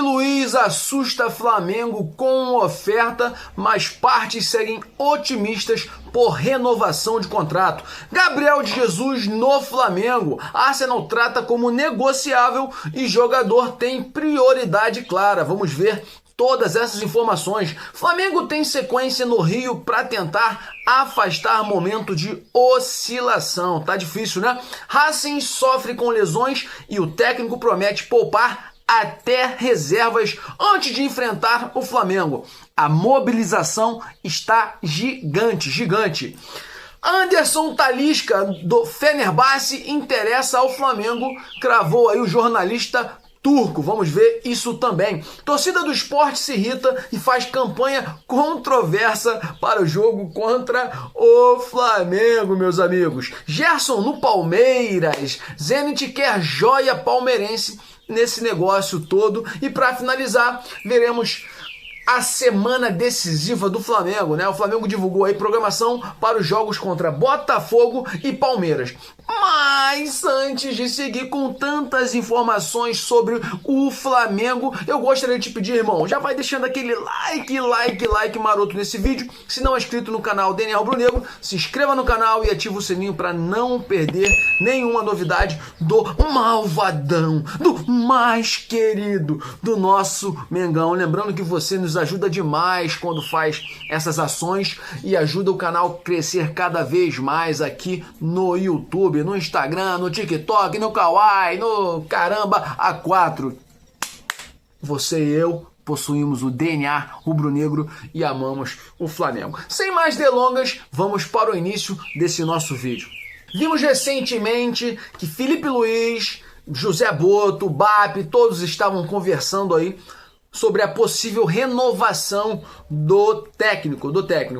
Luiz assusta Flamengo com oferta, mas partes seguem otimistas por renovação de contrato. Gabriel de Jesus no Flamengo. Arsenal trata como negociável e jogador tem prioridade clara. Vamos ver todas essas informações. Flamengo tem sequência no Rio para tentar afastar momento de oscilação. Tá difícil, né? Racing sofre com lesões e o técnico promete poupar até reservas antes de enfrentar o Flamengo. A mobilização está gigante. Anderson Talisca do Fenerbahçe interessa ao Flamengo, cravou aí o jornalista turco. Vamos ver isso também. Torcida do Sport se irrita e faz campanha controversa para o jogo contra o Flamengo, meus amigos. Gerson no Palmeiras. Zenit quer joia palmeirense nesse negócio todo. E para finalizar, veremos a semana decisiva do Flamengo, né? O Flamengo divulgou aí programação para os jogos contra Botafogo e Palmeiras. Mas antes de seguir com tantas informações sobre o Flamengo, eu gostaria de te pedir, irmão, já vai deixando aquele like maroto nesse vídeo. Se não é inscrito no canal DNA Rubro Negro, se inscreva no canal e ativa o sininho para não perder nenhuma novidade do malvadão, do mais querido do nosso Mengão. Lembrando que você nos ajuda demais quando faz essas ações e ajuda o canal a crescer cada vez mais aqui no YouTube, no Instagram, no TikTok, no Kawaii, no caramba A4. Você e eu possuímos o DNA rubro-negro e amamos o Flamengo. Sem mais delongas, vamos para o início desse nosso vídeo. Vimos recentemente que Felipe Luiz, José Boto, BAP, todos estavam conversando aí sobre a possível renovação do técnico.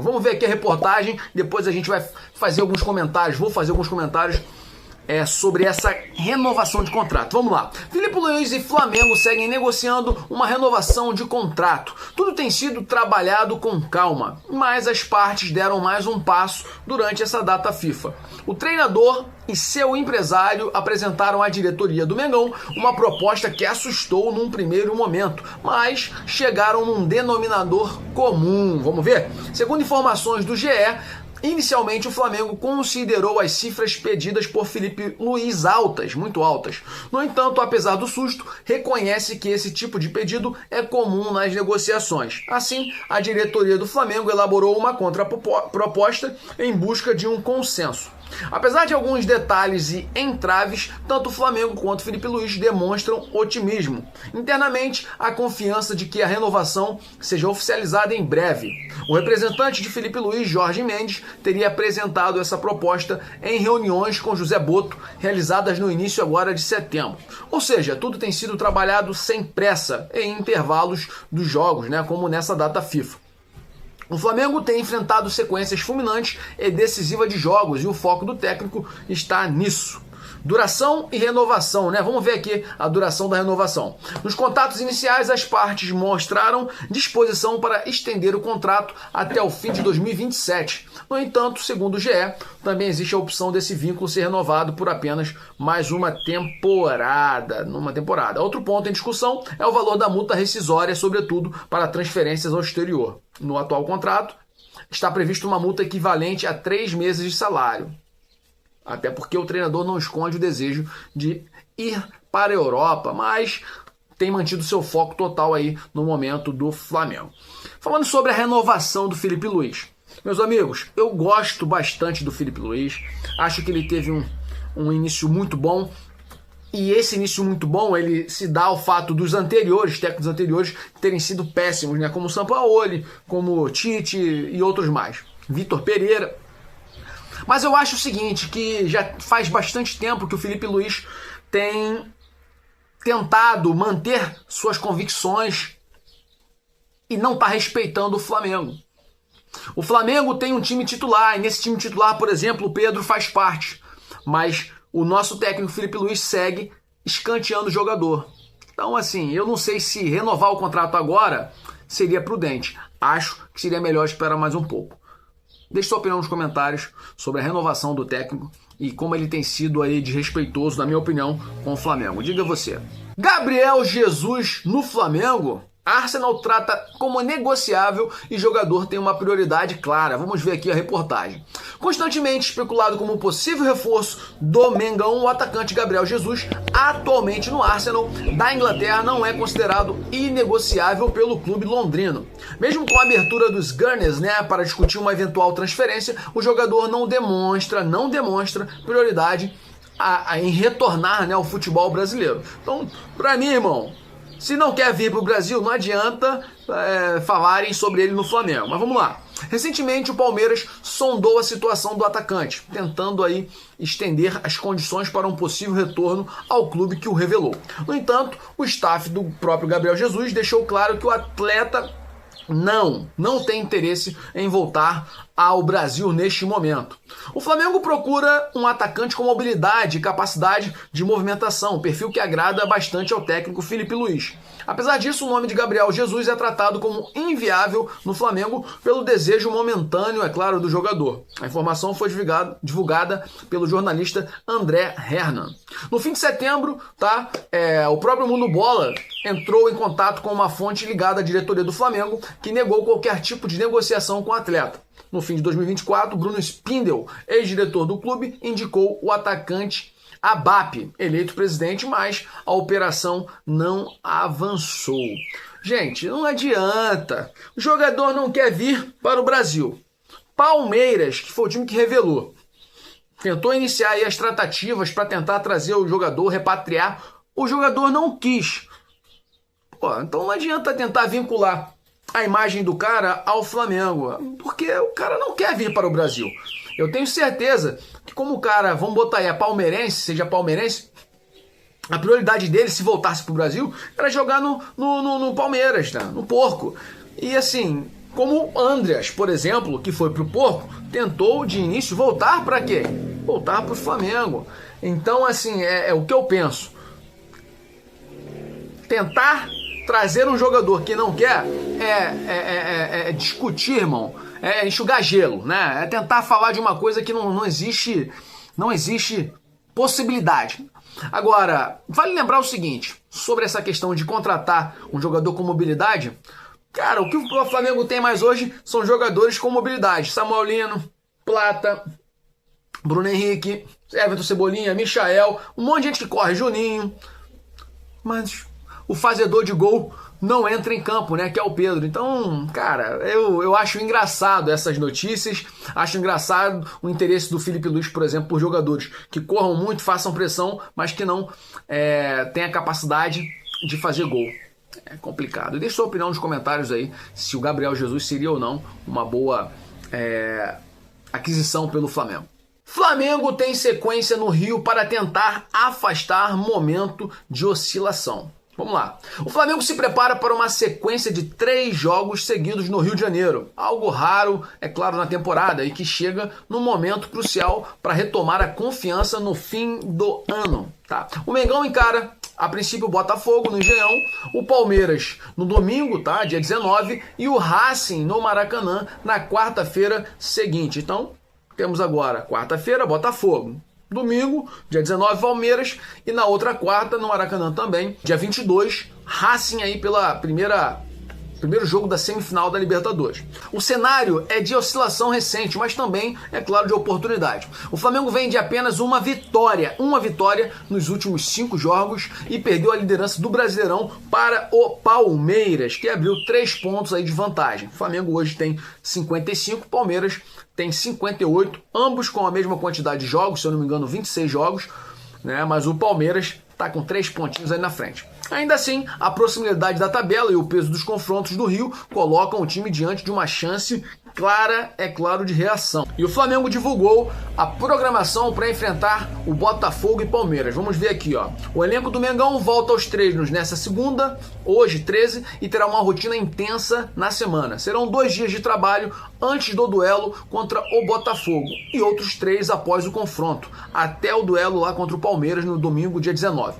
Vamos ver aqui a reportagem, depois a gente vai fazer alguns comentários, vou fazer alguns comentários sobre essa renovação de contrato. Vamos lá. Felipe Luiz e Flamengo seguem negociando uma renovação de contrato. Tudo tem sido trabalhado com calma, mas as partes deram mais um passo durante essa data FIFA. O treinador e seu empresário apresentaram à diretoria do Mengão uma proposta que assustou num primeiro momento, mas chegaram num denominador comum. Vamos ver? Segundo informações do GE, inicialmente, o Flamengo considerou as cifras pedidas por Felipe Luiz altas, muito altas. No entanto, apesar do susto, reconhece que esse tipo de pedido é comum nas negociações. Assim, a diretoria do Flamengo elaborou uma contraproposta em busca de um consenso. Apesar de alguns detalhes e entraves, tanto o Flamengo quanto o Felipe Luiz demonstram otimismo. Internamente, há confiança de que a renovação seja oficializada em breve. O representante de Felipe Luiz, Jorge Mendes, teria apresentado essa proposta em reuniões com José Boto, realizadas no início agora de setembro. Ou seja, tudo tem sido trabalhado sem pressa, em intervalos dos jogos, né, como nessa data FIFA. O Flamengo tem enfrentado sequências fulminantes e decisivas de jogos e o foco do técnico está nisso. Duração e renovação, né? Vamos ver aqui a duração da renovação. Nos contatos iniciais, as partes mostraram disposição para estender o contrato até o fim de 2027. No entanto, segundo o GE, também existe a opção desse vínculo ser renovado por apenas mais uma temporada. Outro ponto em discussão é o valor da multa rescisória, sobretudo para transferências ao exterior. No atual contrato, está prevista uma multa equivalente a 3 meses de salário. Até porque o treinador não esconde o desejo de ir para a Europa, mas tem mantido seu foco total aí no momento do Flamengo. Falando sobre a renovação do Felipe Luiz. Meus amigos, eu gosto bastante do Felipe Luiz. Acho que ele teve um início muito bom. E esse início muito bom, ele se dá ao fato dos técnicos anteriores, terem sido péssimos, né? Como o Sampaoli, como o Tite e outros mais. Vitor Pereira. Mas eu acho o seguinte, que já faz bastante tempo que o Felipe Luiz tem tentado manter suas convicções e não está respeitando o Flamengo. O Flamengo tem um time titular, e nesse time titular, por exemplo, o Pedro faz parte. Mas o nosso técnico Felipe Luiz segue escanteando o jogador. Então, assim, eu não sei se renovar o contrato agora seria prudente. Acho que seria melhor esperar mais um pouco. Deixe sua opinião nos comentários sobre a renovação do técnico e como ele tem sido aí desrespeitoso, na minha opinião, com o Flamengo. Diga você. Gabriel Jesus no Flamengo? Arsenal trata como negociável e jogador tem uma prioridade clara. Vamos ver aqui a reportagem. Constantemente especulado como possível reforço do Mengão, o atacante Gabriel Jesus, atualmente no Arsenal da Inglaterra, não é considerado inegociável pelo clube londrino. Mesmo com a abertura dos Gunners, para discutir uma eventual transferência, o jogador não demonstra prioridade em retornar ao futebol brasileiro. Então, para mim, irmão, se não quer vir para o Brasil, não adianta falarem sobre ele no Flamengo. Mas vamos lá. Recentemente, o Palmeiras sondou a situação do atacante, tentando aí estender as condições para um possível retorno ao clube que o revelou. No entanto, o staff do próprio Gabriel Jesus deixou claro que o atleta não tem interesse em voltar ao Brasil neste momento. O Flamengo procura um atacante com mobilidade e capacidade de movimentação, perfil que agrada bastante ao técnico Felipe Luiz. Apesar disso, o nome de Gabriel Jesus é tratado como inviável no Flamengo pelo desejo momentâneo, é claro, do jogador. A informação foi divulgada pelo jornalista André Hernan. No fim de setembro, o próprio Mundo Bola entrou em contato com uma fonte ligada à diretoria do Flamengo que negou qualquer tipo de negociação com o atleta. No fim de 2024, Bruno Spindel, ex-diretor do clube, indicou o atacante Abap, eleito presidente, mas a operação não avançou. Gente, não adianta. O jogador não quer vir para o Brasil. Palmeiras, que foi o time que revelou, tentou iniciar aí as tratativas para tentar trazer o jogador, repatriar. O jogador não quis. Então não adianta tentar vincular a imagem do cara ao Flamengo, porque o cara não quer vir para o Brasil. Eu tenho certeza que como o cara, vamos botar aí, seja palmeirense, a prioridade dele, se voltasse para o Brasil, era jogar no Palmeiras, no Porco. E assim, como o Andreas, por exemplo, que foi para o Porco, tentou de início voltar para quê? Voltar para o Flamengo. Então, assim, é o que eu penso. Tentar trazer um jogador que não quer é discutir, irmão, é enxugar gelo, né? É tentar falar de uma coisa que não existe possibilidade. Agora, vale lembrar o seguinte, sobre essa questão de contratar um jogador com mobilidade, cara, o que o Flamengo tem mais hoje são jogadores com mobilidade. Samuel Lino, Plata, Bruno Henrique, Everton Cebolinha, Michael, um monte de gente que corre, Juninho, mas o fazedor de gol não entra em campo, que é o Pedro. Então, cara, eu acho engraçado essas notícias, acho engraçado o interesse do Felipe Luiz, por exemplo, por jogadores que corram muito, façam pressão, mas que não têm a capacidade de fazer gol. É complicado. Deixe sua opinião nos comentários aí, se o Gabriel Jesus seria ou não uma boa aquisição pelo Flamengo. Flamengo tem sequência no Rio para tentar afastar momento de oscilação. Vamos lá. O Flamengo se prepara para uma sequência de 3 jogos seguidos no Rio de Janeiro. Algo raro, é claro, na temporada e que chega num momento crucial para retomar a confiança no fim do ano. O Mengão encara, a princípio, o Botafogo no Engenhão, o Palmeiras no domingo, dia 19, e o Racing no Maracanã na quarta-feira seguinte. Então, temos agora quarta-feira, Botafogo. Domingo, dia 19, Palmeiras, e na outra quarta, no Maracanã também, dia 22, Racing aí pela primeiro jogo da semifinal da Libertadores. O cenário é de oscilação recente, mas também, é claro, de oportunidade. O Flamengo vem de apenas uma vitória nos últimos 5 jogos e perdeu a liderança do Brasileirão para o Palmeiras, que abriu 3 pontos aí de vantagem. O Flamengo hoje tem 55, Palmeiras tem 58, ambos com a mesma quantidade de jogos, se eu não me engano 26 jogos, mas o Palmeiras está com 3 pontinhos aí na frente. Ainda assim, a proximidade da tabela e o peso dos confrontos do Rio colocam o time diante de uma chance clara, é claro, de reação. E o Flamengo divulgou a programação para enfrentar o Botafogo e Palmeiras. Vamos ver aqui, O elenco do Mengão volta aos treinos nessa segunda, hoje 13, e terá uma rotina intensa na semana. Serão 2 dias de trabalho antes do duelo contra o Botafogo e outros 3 após o confronto, até o duelo lá contra o Palmeiras no domingo, dia 19.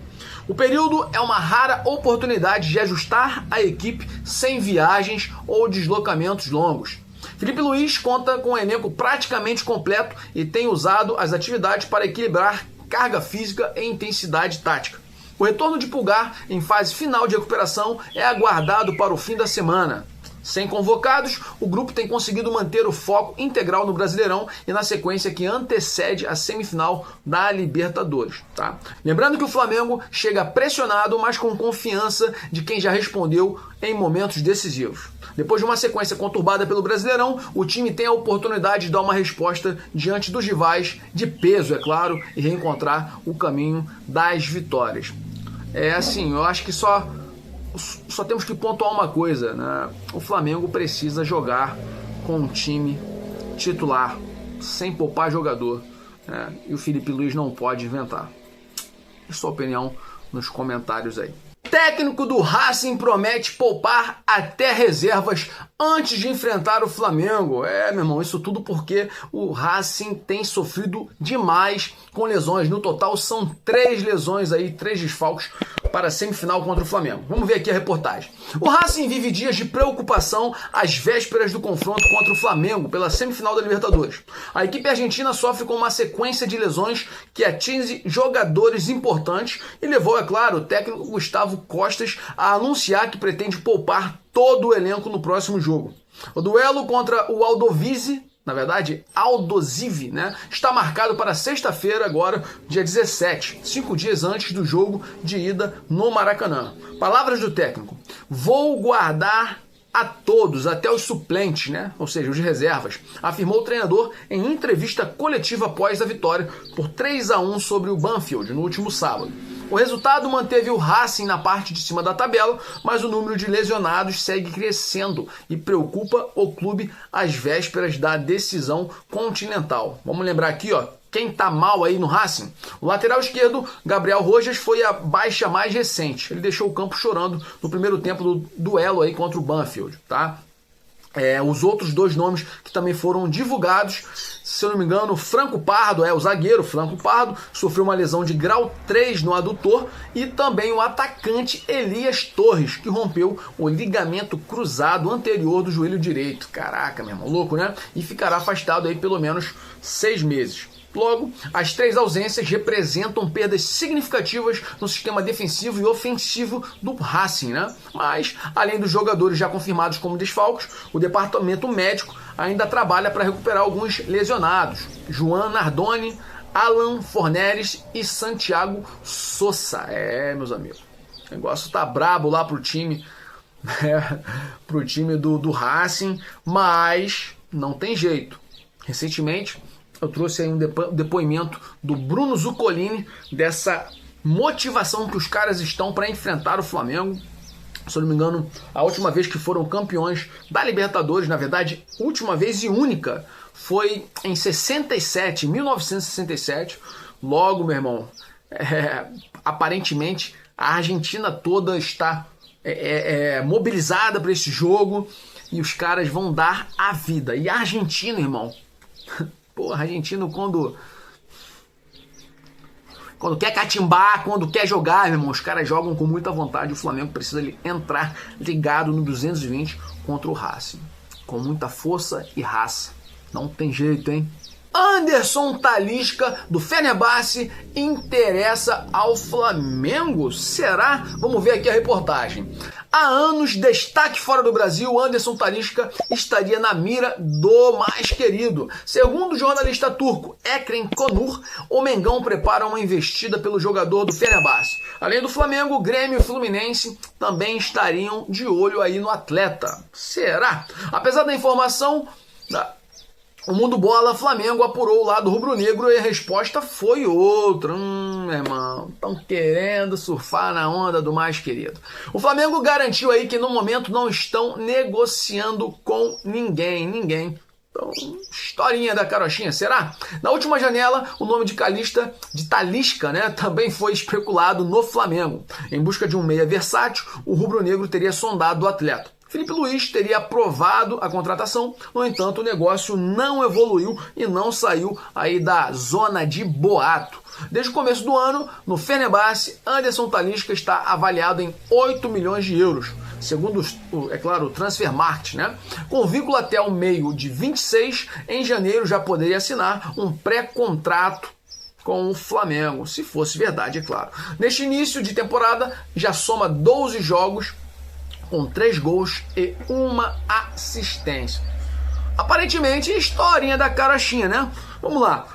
O período é uma rara oportunidade de ajustar a equipe sem viagens ou deslocamentos longos. Felipe Luiz conta com um elenco praticamente completo e tem usado as atividades para equilibrar carga física e intensidade tática. O retorno de Pulgar em fase final de recuperação é aguardado para o fim da semana. Sem convocados, o grupo tem conseguido manter o foco integral no Brasileirão e na sequência que antecede a semifinal da Libertadores. Tá? Lembrando que o Flamengo chega pressionado, mas com confiança de quem já respondeu em momentos decisivos. Depois de uma sequência conturbada pelo Brasileirão, o time tem a oportunidade de dar uma resposta diante dos rivais de peso, é claro, e reencontrar o caminho das vitórias. É assim, eu acho que só temos que pontuar uma coisa, né? O Flamengo precisa jogar com um time titular, sem poupar jogador, né? E o Felipe Luiz não pode inventar. E sua opinião nos comentários aí. Técnico do Racing promete poupar até reservas antes de enfrentar o Flamengo. Meu irmão, isso tudo porque o Racing tem sofrido demais com lesões. No total são 3 lesões aí, 3 desfalques para a semifinal contra o Flamengo. Vamos ver aqui a reportagem. O Racing vive dias de preocupação às vésperas do confronto contra o Flamengo pela semifinal da Libertadores. A equipe argentina sofre com uma sequência de lesões que atinge jogadores importantes e levou, é claro, o técnico Gustavo Costas a anunciar que pretende poupar todo o elenco no próximo jogo. O duelo contra o Aldosivi, né, está marcado para sexta-feira, agora, dia 17, 5 dias antes do jogo de ida no Maracanã. Palavras do técnico: vou guardar a todos, até os suplentes, né? Ou seja, os reservas, afirmou o treinador em entrevista coletiva após a vitória por 3-1 sobre o Banfield no último sábado. O resultado manteve o Racing na parte de cima da tabela, mas o número de lesionados segue crescendo e preocupa o clube às vésperas da decisão continental. Vamos lembrar aqui, ó, quem tá mal aí no Racing? O lateral esquerdo, Gabriel Rojas, foi a baixa mais recente. Ele deixou o campo chorando no primeiro tempo do duelo aí contra o Banfield, tá? Os outros 2 nomes que também foram divulgados, se eu não me engano, Franco Pardo, o zagueiro Franco Pardo, sofreu uma lesão de grau 3 no adutor, e também o atacante Elias Torres, que rompeu o ligamento cruzado anterior do joelho direito. Caraca, meu irmão, louco, né? E ficará afastado aí pelo menos 6 meses. Logo, as 3 ausências representam perdas significativas no sistema defensivo e ofensivo do Racing, né? Mas, além dos jogadores já confirmados como desfalques, o departamento médico ainda trabalha para recuperar alguns lesionados: João Nardoni, Alan Forneres e Santiago Sosa. Meus amigos, o negócio tá brabo lá pro time, pro time do Racing, mas não tem jeito. Recentemente, eu trouxe aí um depoimento do Bruno Zuccolini, dessa motivação que os caras estão para enfrentar o Flamengo. Se eu não me engano, a última vez que foram campeões da Libertadores, na verdade, última vez e única, foi em 1967. Logo, meu irmão, aparentemente a Argentina toda está mobilizada para esse jogo e os caras vão dar a vida. E a Argentina, irmão... Porra, argentino quando quer catimbar, quando quer jogar, meu irmão, os caras jogam com muita vontade. O Flamengo precisa entrar ligado no 220 contra o Racing, com muita força e raça. Não tem jeito, hein? Anderson Talisca, do Fenerbahçe, interessa ao Flamengo? Será? Vamos ver aqui a reportagem. Há anos, destaque fora do Brasil, Anderson Talisca estaria na mira do mais querido. Segundo o jornalista turco Ekrem Konur, o Mengão prepara uma investida pelo jogador do Fenerbahçe. Além do Flamengo, Grêmio e Fluminense também estariam de olho aí no atleta. Será? Apesar da informação... O Mundo Bola, Flamengo apurou o lado rubro-negro e a resposta foi outra. Meu irmão, estão querendo surfar na onda do mais querido. O Flamengo garantiu aí que no momento não estão negociando com ninguém. Então, historinha da carochinha, será? Na última janela, o nome de Talisca, né, também foi especulado no Flamengo. Em busca de um meia versátil, o rubro-negro teria sondado o atleta. Felipe Luiz teria aprovado a contratação, no entanto o negócio não evoluiu e não saiu aí da zona de boato. Desde o começo do ano, no Fenerbahçe, Anderson Talisca está avaliado em 8 milhões de euros, segundo, o Transfermarkt, né? Com vínculo até o meio de 26, em janeiro já poderia assinar um pré-contrato com o Flamengo, se fosse verdade, é claro. Neste início de temporada, já soma 12 jogos com 3 gols e 1 assistência. Aparentemente, historinha da carochinha, né? Vamos lá.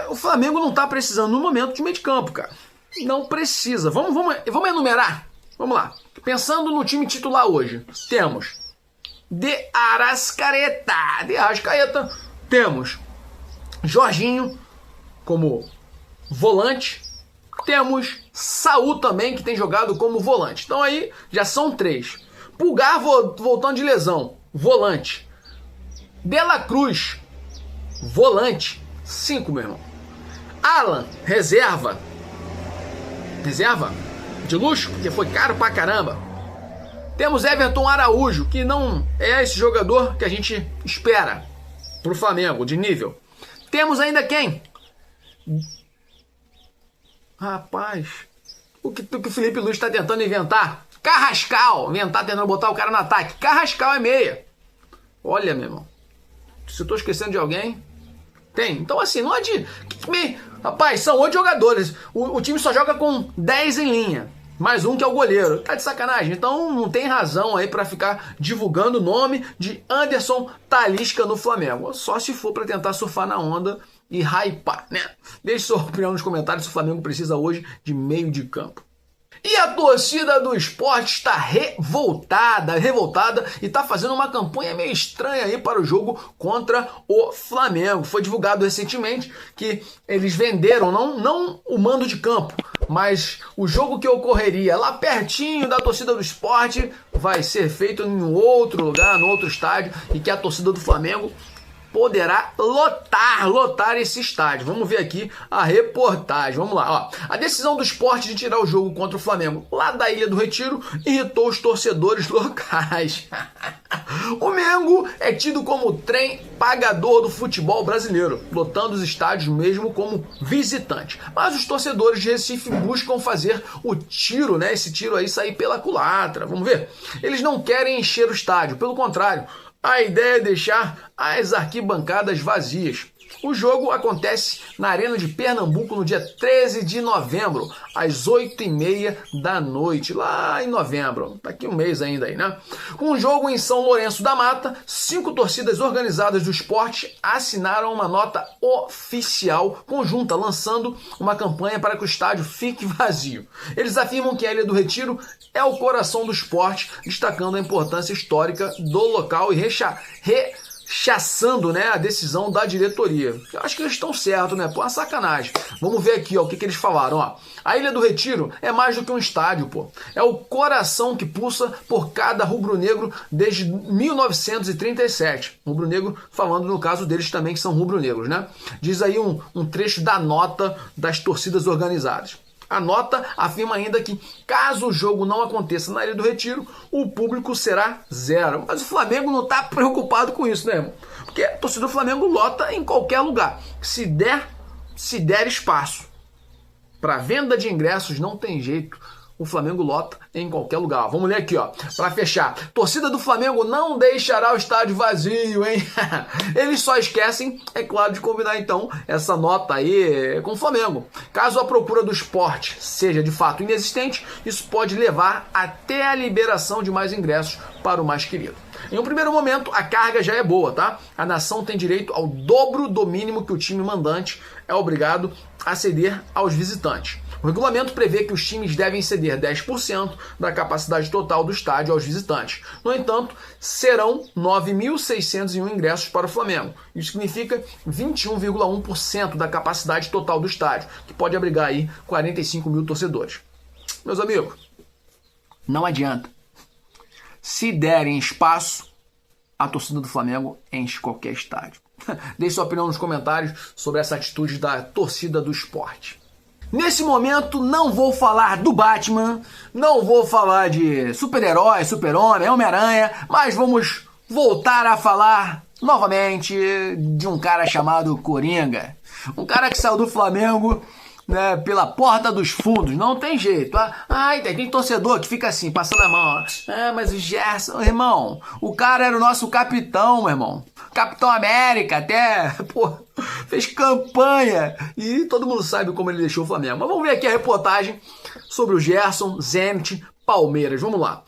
O Flamengo não tá precisando no momento de meio de campo, cara. Não precisa. Vamos enumerar. Vamos lá. Pensando no time titular hoje, temos De Arrascaeta. Temos Jorginho como volante. Temos Saúl também, que tem jogado como volante. Então aí já são 3. Pulgar voltando de lesão, volante. De La Cruz, volante, 5, meu irmão. Alan, reserva de luxo, porque foi caro pra caramba. Temos Everton Araújo, que não é esse jogador que a gente espera pro Flamengo, de nível. Temos ainda quem? Rapaz, o que o Felipe Luiz está tentando inventar? Carrascal, tentando botar o cara no ataque. Carrascal é meia. Olha, meu irmão, se eu tô esquecendo de alguém, tem. Então assim, não adianta. Rapaz, são 8 jogadores. O time só joga com 10 em linha. Mais um que é o goleiro. Tá de sacanagem. Então não tem razão aí pra ficar divulgando o nome de Anderson Talisca no Flamengo. Só se for pra tentar surfar na onda e hypar, né? Deixe sua opinião nos comentários se o Flamengo precisa hoje de meio de campo. E a torcida do Sport está revoltada e está fazendo uma campanha meio estranha aí para o jogo contra o Flamengo. Foi divulgado recentemente que eles venderam não o mando de campo, mas o jogo que ocorreria lá pertinho da torcida do Sport vai ser feito em outro lugar, no outro estádio, e que a torcida do Flamengo poderá lotar esse estádio. Vamos ver aqui a reportagem. Vamos lá, ó. A decisão do Sport de tirar o jogo contra o Flamengo lá da Ilha do Retiro irritou os torcedores locais. O Mengo é tido como o trem pagador do futebol brasileiro, lotando os estádios mesmo como visitante. Mas os torcedores de Recife buscam fazer o tiro, né? Esse tiro aí sair pela culatra. Vamos ver? Eles não querem encher o estádio, pelo contrário. A ideia é deixar as arquibancadas vazias. O jogo acontece na Arena de Pernambuco no dia 13 de novembro, às 8h30 da noite, lá em novembro. Daqui um mês ainda aí, né? Com o jogo em São Lourenço da Mata, 5 torcidas organizadas do esporte assinaram uma nota oficial conjunta, lançando uma campanha para que o estádio fique vazio. Eles afirmam que a Ilha do Retiro é o coração do esporte, destacando a importância histórica do local e rechaçando, né, a decisão da diretoria. Eu acho que eles estão certos, né? Pô, uma sacanagem. Vamos ver aqui, ó, o que eles falaram, ó. A Ilha do Retiro é mais do que um estádio, pô. É o coração que pulsa por cada rubro-negro desde 1937. Rubro-negro falando no caso deles também, que são rubro-negros, né? Diz aí um trecho da nota das torcidas organizadas. A nota afirma ainda que, caso o jogo não aconteça na Ilha do Retiro, o público será 0. Mas o Flamengo não está preocupado com isso, né, irmão? Porque a torcida do Flamengo lota em qualquer lugar. Se der espaço para venda de ingressos, não tem jeito. O Flamengo lota em qualquer lugar. Vamos ler aqui, ó, para fechar. Torcida do Flamengo não deixará o estádio vazio, hein? Eles só esquecem, é claro, de combinar então essa nota aí com o Flamengo. Caso a procura do esporte seja de fato inexistente, isso pode levar até a liberação de mais ingressos para o mais querido. Em um primeiro momento, a carga já é boa, tá? A nação tem direito ao dobro do mínimo que o time mandante é obrigado a ceder aos visitantes. O regulamento prevê que os times devem ceder 10% da capacidade total do estádio aos visitantes. No entanto, serão 9.601 ingressos para o Flamengo. Isso significa 21,1% da capacidade total do estádio, que pode abrigar aí 45 mil torcedores. Meus amigos, não adianta. Se derem espaço, a torcida do Flamengo enche qualquer estádio. Deixe sua opinião nos comentários sobre essa atitude da torcida do esporte. Nesse momento, não vou falar do Batman, não vou falar de super-herói, super-homem, Homem-Aranha, mas vamos voltar a falar novamente de um cara chamado Coringa. Um cara que saiu do Flamengo, né, pela porta dos fundos, não tem jeito. Tem torcedor que fica assim, passando a mão. Mas o Gerson, irmão, o cara era o nosso capitão, meu irmão. Capitão América, até, pô, Fez campanha e todo mundo sabe como ele deixou o Flamengo. Mas vamos ver aqui a reportagem sobre o Gerson, Zenit, Palmeiras. Vamos lá.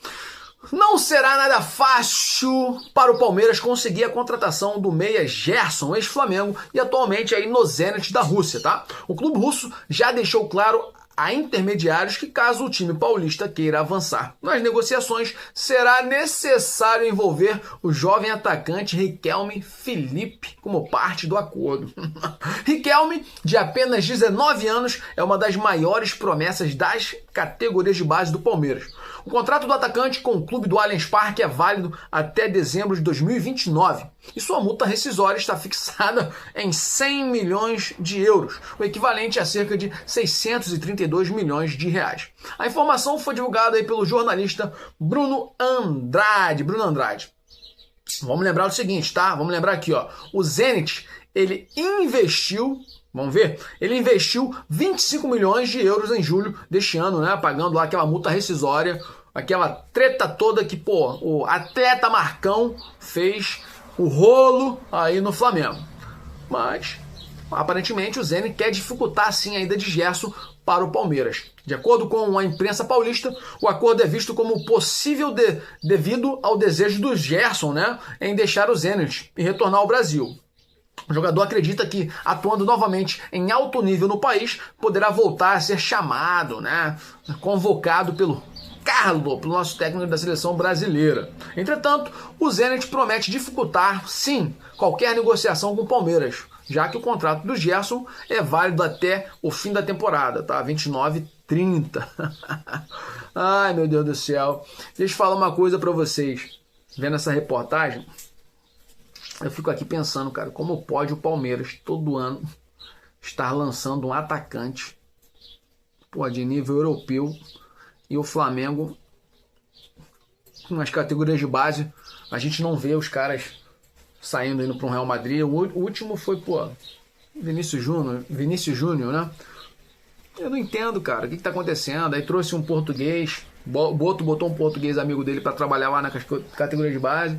Não será nada fácil para o Palmeiras conseguir a contratação do meia Gerson, ex-Flamengo, e atualmente aí no Zenit da Rússia, tá? O clube russo já deixou claro a intermediários que, caso o time paulista queira avançar nas negociações, será necessário envolver o jovem atacante Riquelme Felipe como parte do acordo. Riquelme, de apenas 19 anos, é uma das maiores promessas das categorias de base do Palmeiras. O contrato do atacante com o clube do Allianz Parque é válido até dezembro de 2029 e sua multa rescisória está fixada em 100 milhões de euros, o equivalente a cerca de 632 milhões de reais. A informação foi divulgada aí pelo jornalista Bruno Andrade. Vamos lembrar o seguinte, tá? Vamos lembrar aqui, ó. O Zenit, ele investiu... Vamos ver? Ele investiu 25 milhões de euros em julho deste ano, né? Pagando lá aquela multa rescisória, aquela treta toda que, pô, o atleta Marcão fez o rolo aí no Flamengo. Mas, aparentemente, o Zenit quer dificultar, sim, a ida de Gerson para o Palmeiras. De acordo com a imprensa paulista, o acordo é visto como possível devido ao desejo do Gerson, né? Em deixar o Zenit e retornar ao Brasil. O jogador acredita que, atuando novamente em alto nível no país, poderá voltar a ser chamado, né, convocado pelo Carlo, pelo nosso técnico da seleção brasileira. Entretanto, o Zenit promete dificultar, sim, qualquer negociação com o Palmeiras, já que o contrato do Gerson é válido até o fim da temporada, tá? 29/30. Ai, meu Deus do céu. Deixa eu falar uma coisa pra vocês. Vendo essa reportagem, eu fico aqui pensando, cara, como pode o Palmeiras todo ano estar lançando um atacante, pô, de nível europeu, e o Flamengo, nas categorias de base, a gente não vê os caras saindo, indo para um Real Madrid. O último foi, pô, Vinícius Júnior, né? Eu não entendo, cara, o que está acontecendo. Aí trouxe um português, botou um português amigo dele para trabalhar lá na categoria de base.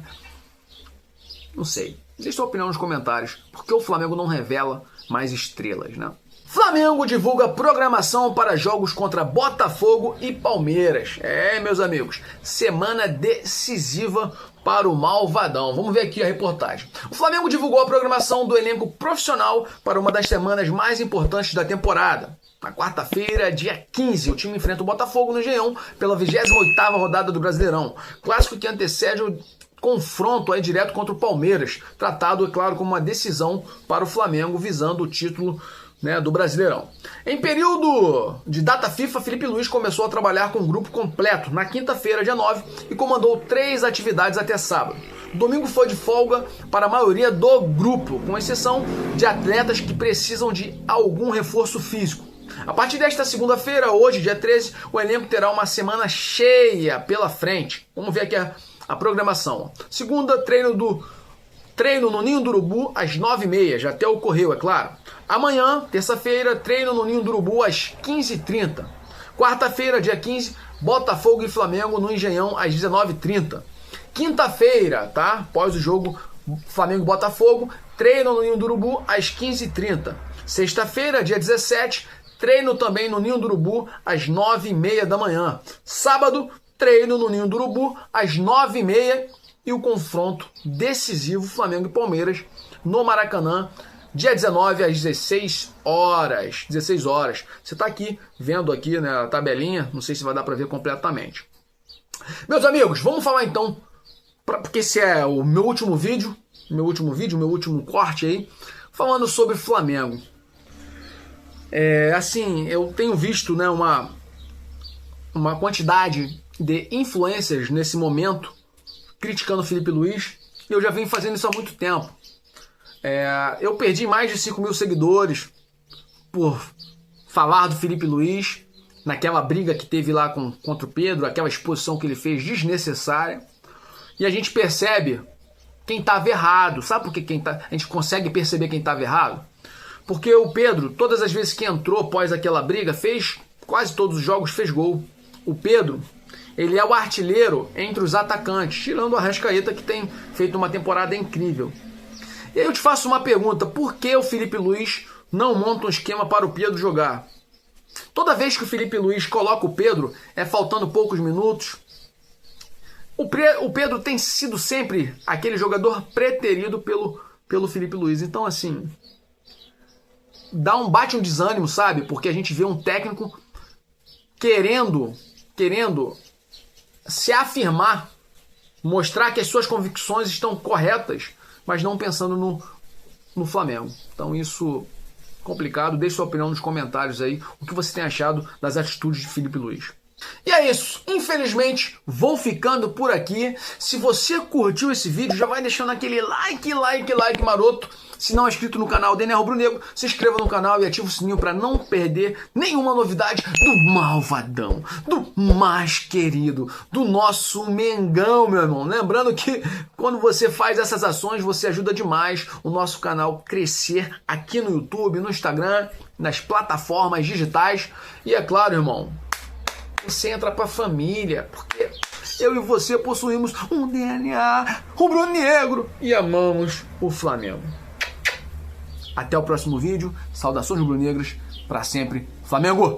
Não sei. Deixe sua opinião nos comentários. Por que o Flamengo não revela mais estrelas, né? Flamengo divulga programação para jogos contra Botafogo e Palmeiras. É, meus amigos, semana decisiva para o Malvadão. Vamos ver aqui a reportagem. O Flamengo divulgou a programação do elenco profissional para uma das semanas mais importantes da temporada. Na quarta-feira, dia 15, o time enfrenta o Botafogo no Engenhão pela 28ª rodada do Brasileirão. Clássico que antecede o confronto aí direto contra o Palmeiras, tratado, é claro, como uma decisão para o Flamengo visando o título, né, do Brasileirão. Em período de data FIFA, Felipe Luiz começou a trabalhar com o grupo completo na quinta-feira, dia 9, e comandou 3 atividades até sábado. Domingo foi de folga para a maioria do grupo, com exceção de atletas que precisam de algum reforço físico. A partir desta segunda-feira, hoje, dia 13, o elenco terá uma semana cheia pela frente. Vamos ver aqui a programação. Segunda, treino no Ninho do Urubu às 9h30, já até ocorreu, é claro. Amanhã, terça-feira, treino no Ninho do Urubu às 15h30. Quarta-feira, dia 15, Botafogo e Flamengo no Engenhão às 19h30. Quinta-feira, tá? Após o jogo Flamengo e Botafogo, treino no Ninho do Urubu às 15h30. Sexta-feira, dia 17, treino também no Ninho do Urubu às 9h30 da manhã. Sábado, treino no Ninho do Urubu às 9h30 e o confronto decisivo Flamengo e Palmeiras no Maracanã, dia 19 às 16 horas. Você está aqui vendo aqui, né, a tabelinha, não sei se vai dar para ver completamente. Meus amigos, vamos falar então, porque esse é o meu último corte aí, falando sobre Flamengo. Assim, eu tenho visto, né, uma quantidade de influencers nesse momento criticando o Felipe Luiz. Eu já venho fazendo isso há muito tempo. Eu perdi mais de 5 mil seguidores por falar do Felipe Luiz naquela briga que teve lá contra o Pedro, aquela exposição que ele fez desnecessária. E a gente percebe quem estava errado. Sabe por que a gente consegue perceber quem estava errado? Porque o Pedro, todas as vezes que entrou após aquela briga, quase todos os jogos fez gol. O Pedro, ele é o artilheiro entre os atacantes, tirando o Arrascaeta, que tem feito uma temporada incrível. E aí eu te faço uma pergunta, por que o Felipe Luiz não monta um esquema para o Pedro jogar? Toda vez que o Felipe Luiz coloca o Pedro, é faltando poucos minutos. O Pedro tem sido sempre aquele jogador preterido pelo Felipe Luiz. Então, assim, bate um desânimo, sabe? Porque a gente vê um técnico querendo se afirmar, mostrar que as suas convicções estão corretas, mas não pensando no Flamengo. Então, isso é complicado. Deixe sua opinião nos comentários aí, o que você tem achado das atitudes de Felipe Luiz. E é isso, infelizmente vou ficando por aqui. Se você curtiu esse vídeo, já vai deixando aquele like maroto. Se não é inscrito no canal DNA Rubro Negro, se inscreva no canal e ative o sininho para não perder nenhuma novidade do malvadão, do mais querido, do nosso Mengão, meu irmão. Lembrando que quando você faz essas ações, você ajuda demais o nosso canal crescer aqui no YouTube, no Instagram, nas plataformas digitais. E é claro, irmão, você entra pra família, porque eu e você possuímos um DNA rubro-negro e amamos o Flamengo. Até o próximo vídeo. Saudações rubro-negras, pra sempre, Flamengo!